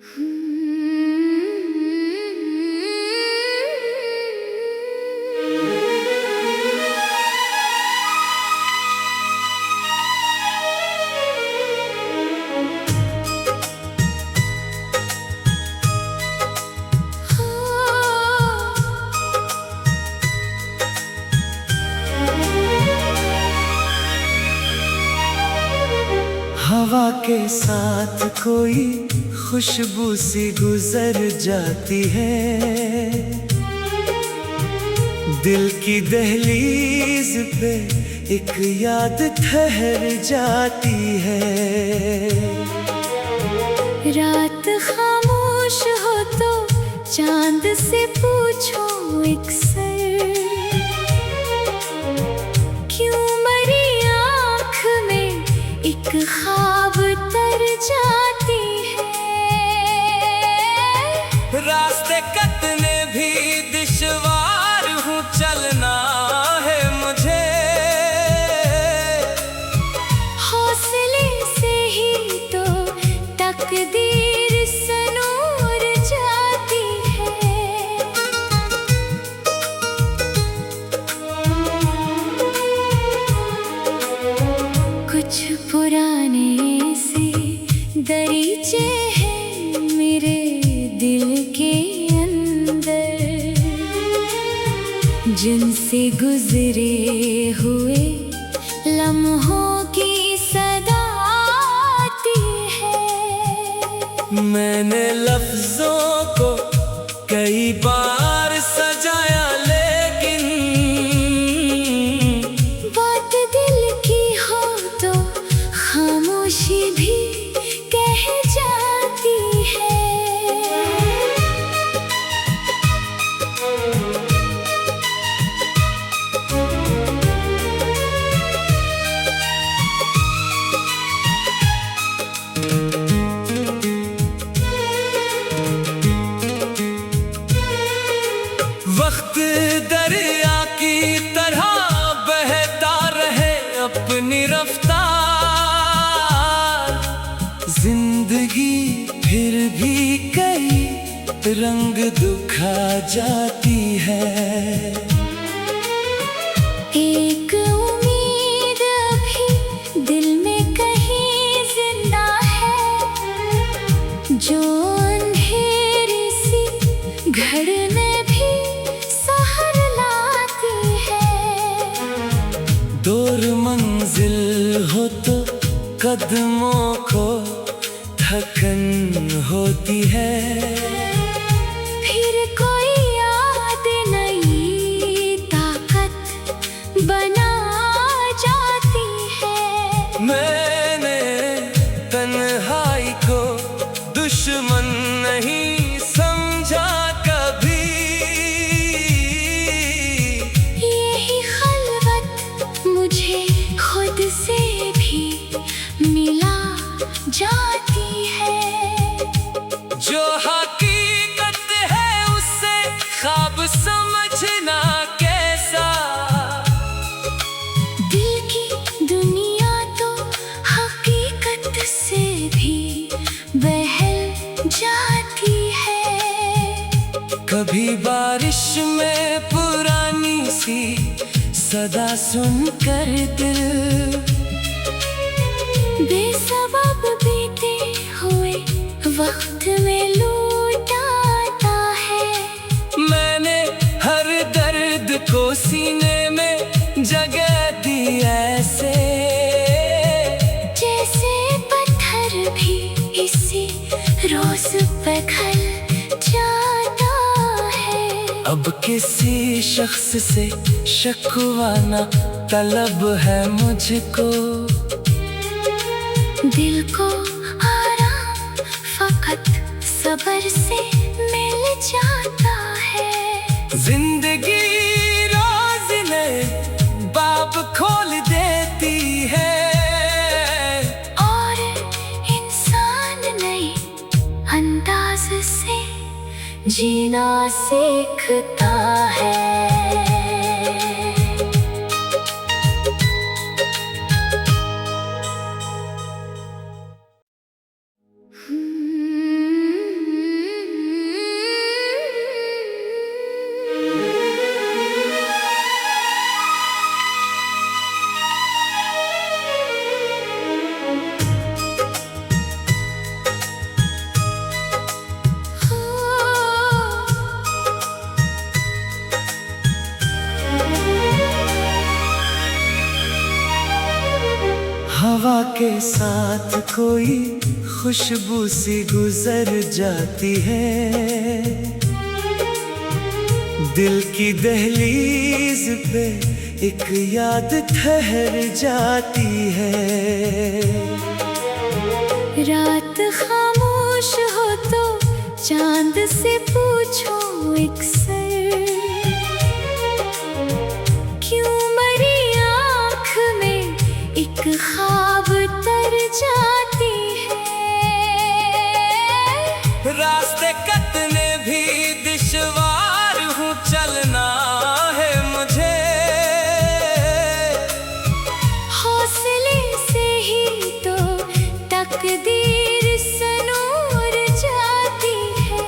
हवा के साथ कोई खुशबू सी गुजर जाती है, दिल की दहलीज पे एक याद ठहर जाती है। रात खामोश हो तो चांद से पूछो एक सर, क्यों मरी आँख में एक ख्वाब तर जाती है। रास्ते कटने भी दुश्वार हूँ, चलना है मुझे, हौसले से ही तो तकदीर सनूर जाती है। कुछ पुराने से दरीचे हैं मेरे दिल के अंदर, जिनसे गुजरे हुए लम्हों की सदा आती है। मैंने लफ्जों को कई बार सजाया, लेकिन बात दिल की हो तो खामोशी भी कह जाती है। वक्त दरिया की तरह बहता रहे अपनी रफ्तार, जिंदगी फिर भी कई रंग दिखा जाती है। एक उम्मीद अभी दिल में कहीं जिंदा है, जो अंधेरी सी घड़ने भी सहर लाती है। दूर मंजिल हो तो कदमों को थकन होती है, फिर कोई याद नई ताकत बना जाती है। मैंने तन्हाई को दुश्मन नहीं समझा कभी, यही खलवत मुझे खुद से भी मिला जाती है। जो हकीकत है उससे ख्वाब समझना कैसा, दिल की दुनिया तो हकीकत से भी बहल जाती है। कभी बारिश में पुरानी सी सदा सुनकर दिल बेसबब बीते हुए वक्त में लौट आता है। मैंने हर दर्द को सीने में जगह दी ऐसे, जैसे पत्थर भी इसी रोज पिघल जाता है। अब किसी शख्स से शिकवा न तलब है मुझको, दिल को आराम फकत सब्र से मिल जाता है। जिंदगी रोज नए बाब खोल देती है, और इंसान नए अंदाज से जीना सीखता है। के साथ कोई खुशबू सी गुजर जाती है, दिल की दहलीज पे एक याद ठहर जाती है। रात खामोश हो तो चांद से पूछो एक सर, क्यों मरी आँख में एक ख्वाब तर जाती है। रास्ते कटने भी दुश्वार हूँ, चलना है मुझे, हौसले से ही तो तकदीर सनूर जाती है।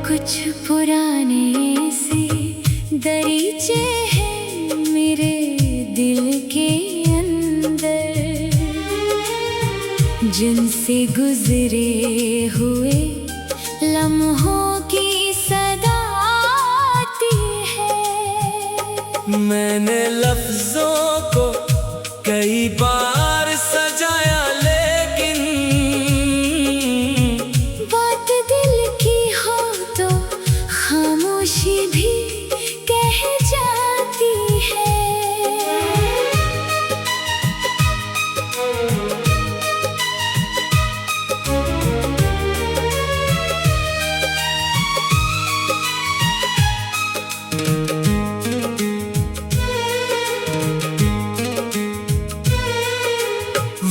कुछ पुराने से दरीचे हैं मेरे दिल के अंदर, जिनसे गुजरे हुए लम्हों की सदा आती है। मैंने लफ्जों को कई बार सजाया, लेकिन बात दिल की हो तो खामोशी भी कह जाती है।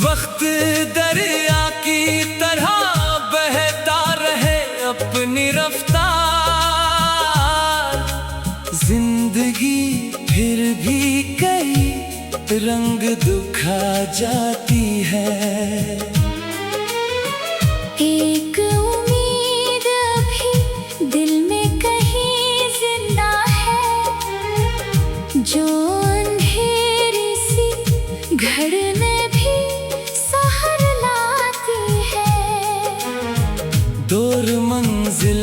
वक्त दरिया की तरह बहता रहे अपनी रफ्तार, जिंदगी फिर भी कई रंग दिखा जाती है। एक उम्मीद अभी दिल में कहीं जिंदा है, जो अंधेरी सी घर में भी सहर लाती है। दूर मंजिल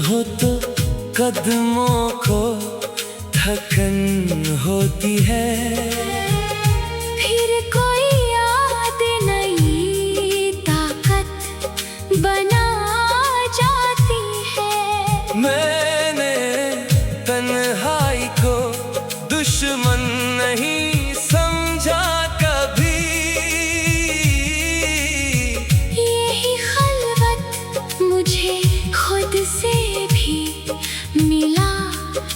हो तो कदमों को थकन होती है, फिर कोई याद नई ताकत बना जाती है। मैंने तन्हाई को दुश्मन नहीं समझा कभी, यही खलवत मुझे खुद से भी मिला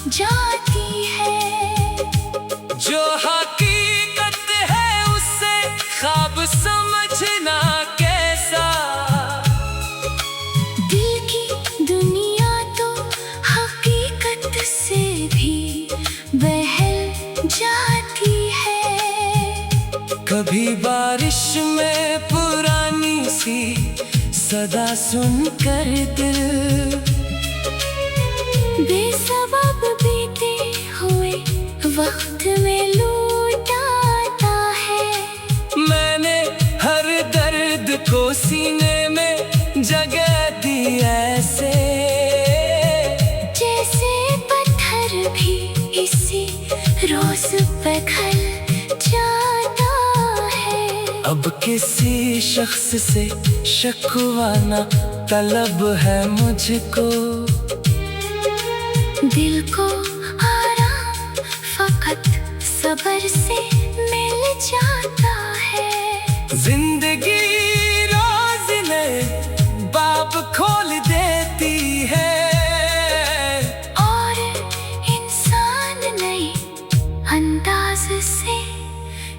जाती है। जो हकीकत है उसे ख्वाब समझना कैसा, दिल की दुनिया तो हकीकत से भी बहल जाती है। कभी बारिश में पुरानी सी सदा सुनकर दिल बेसबब बीते हुए वक्त में लौट आता है। मैंने हर दर्द को सीने में जगह दी ऐसे, जैसे पत्थर भी इसी रोज पिघल जाता है। अब किसी शख्स से शिकवा न तलब है मुझको, दिल को आराम फकत सब्र से मिल जाता है। जिंदगी रोज नए बाब खोल देती है, और इंसान नए अंदाज से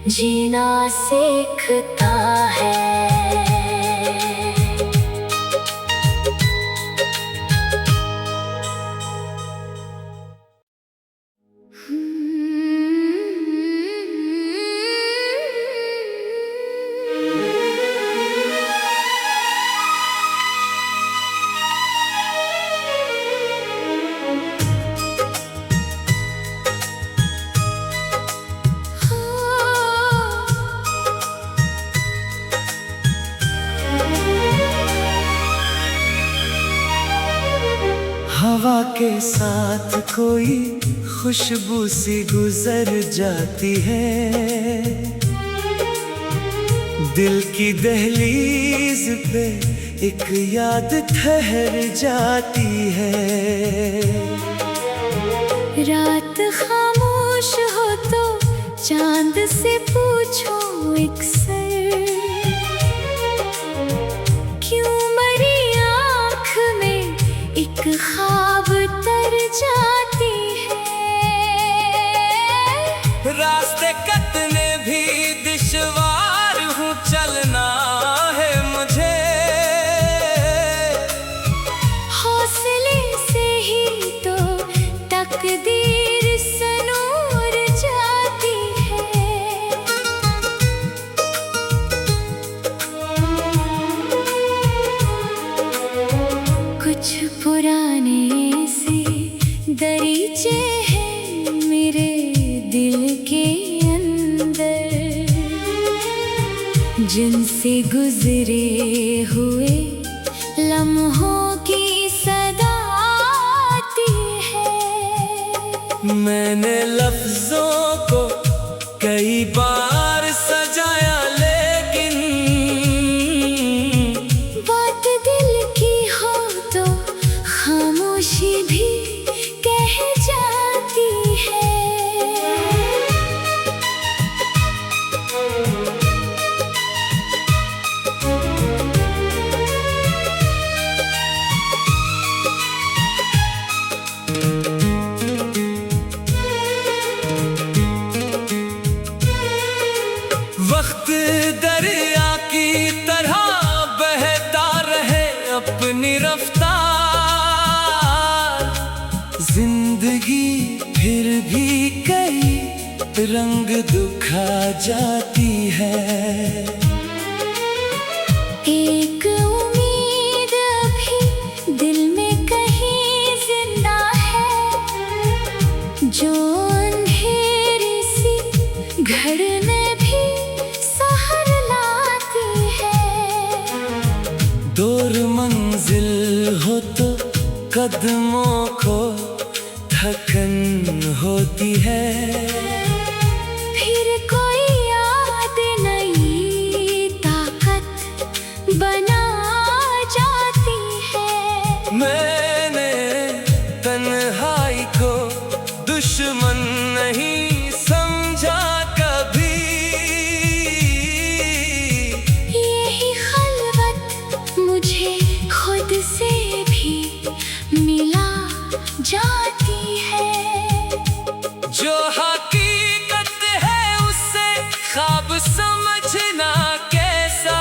जीना सीखता है। के साथ कोई खुशबू सी गुजर जाती है। दिल की दहलीज पे एक याद ठहर जाती है। रात खामोश हो तो चांद से पूछो एक सर, क्यों मरी आँख में एक ख्वाब तर जाती है। रास्ते कतने भी दुश्वार हूँ चलना है मुझे, हौसले से ही तो तकदीर सनूर जाती है। कुछ पुराने से दरीचे हैं मेरे दिल के अंदर, जिनसे गुजरे हुए लम्हों की सदा आती है। मैंने लफ्जों को कई बार सजाया, लेकिन बात दिल की हो तो खामोशी भी कह जाती है। वक्त दरिया की तरह बहता रहे अपनी रफ्तार, जिंदगी फिर भी कई रंग दिखा जाती है। एक उम्मीद अभी दिल में कहीं जिंदा है, जो अंधेरी सी घर में भी सहर लाती है। दूर मंजिल हो तो कदमों को थकन होती है। फिर कोई याद नई ताकत बना जाती है। मैंने तन्हाई को दुश्मन नहीं समझा कभी, यही खलवत मुझे खुद से भी मिला जाती है। जो हकीकत है उससे ख्वाब समझना कैसा,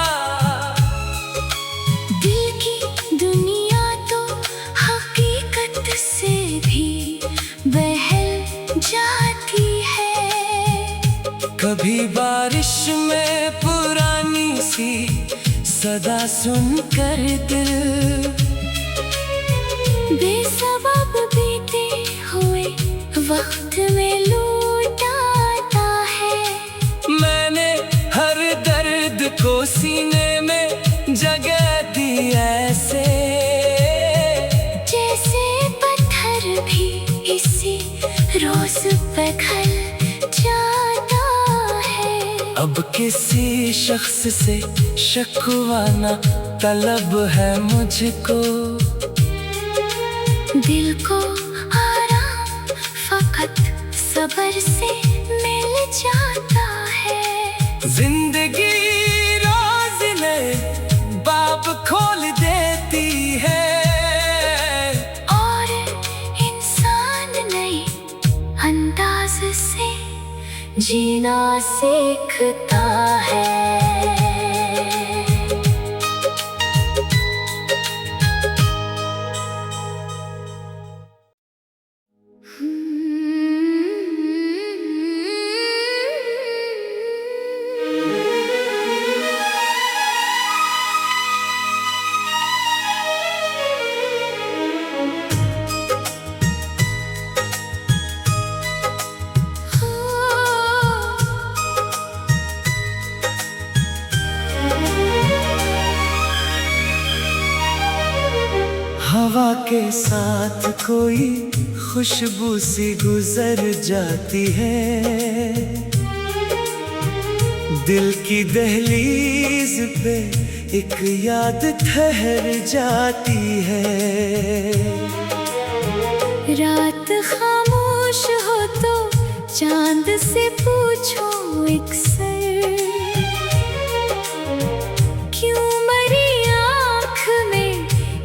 दिल की दुनिया तो हकीकत से भी बहल जाती है। कभी बारिश में पुरानी सी सदा सुनकर दिल बेसबब बीते हुए वक्त में लौट आता है। मैंने हर दर्द को सीने में जगह दी ऐसे, जैसे पत्थर भी इसी रोज पिघल जाता है। अब किसी शख्स से शिकवा न तलब है मुझको, दिल को आराम फकत सबर से मिल जाता है। जिंदगी रोज नए बाब खोल देती है, और इंसान नए अंदाज से जीना सीखता है। हवा के साथ कोई खुशबू सी गुजर जाती है, दिल की दहलीज पे एक याद ठहर जाती है। रात खामोश हो तो चांद से पूछो एक सर, क्यों मरी आँख में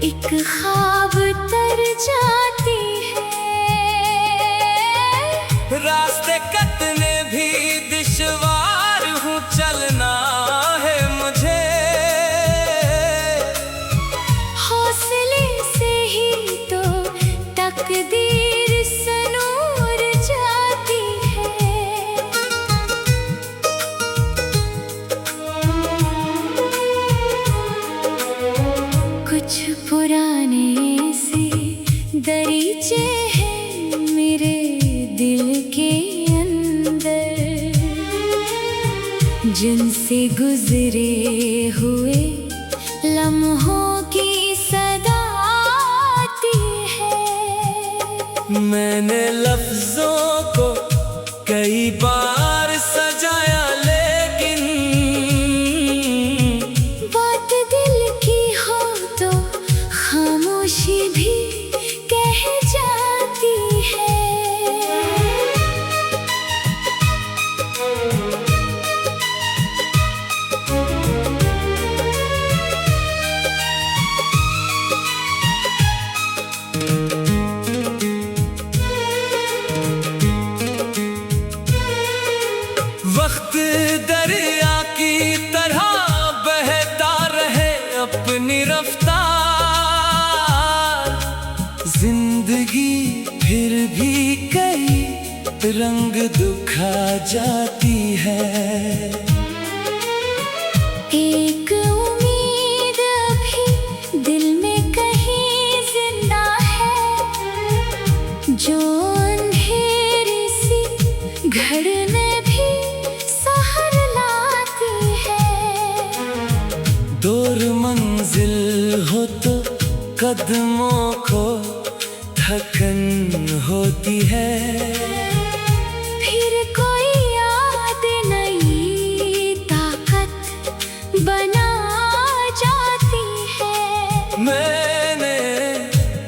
एक ख्वाब तर जाती है। रास्ते कटने भी दुश्वार हूँ, चलना है मुझे, हौसले से ही तो तकदीर सनूर जाती है। कुछ पुराने से दरीचे हैं मेरे दिल के अंदर, जिनसे गुजरे हुए लम्हों की सदा आती है। मैंने लफ्जों को कई बार सजाया, लेकिन बात दिल की हो तो खामोशी भी कह जाती है। वक्त दरिया की तरह बहता रहे अपनी रफ्तार, जिंदगी फिर भी कई रंग दिखा जाती है। एक उम्मीद अभी दिल में कहीं जिंदा है, जो अंधेरी सी घर में भी सहर लाती है। दूर मंजिल हो तो कदमों को थकन होती है, फिर कोई याद नई ताकत बना जाती है। मैंने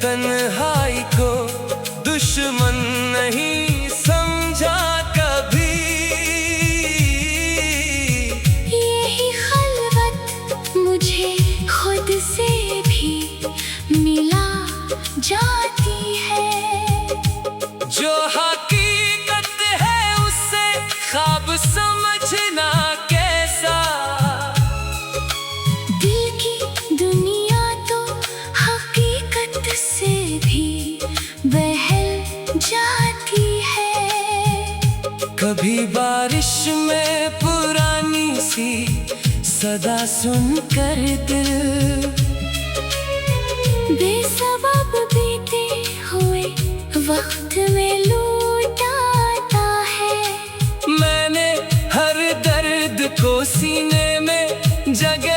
तन्हाई को दुश्मन नहीं समझा कभी, यही खलवत मुझे खुद से भी मिला जाती है। जो हकीकत है उससे ख्वाब समझना कैसा, दिल की दुनिया तो हकीकत से भी बहल जाती है। कभी बारिश में पुरानी सी सदा सुनकर दिल बेसबब बीते हुए वक्त में लौट आता है। मैंने हर दर्द को सीने में जगह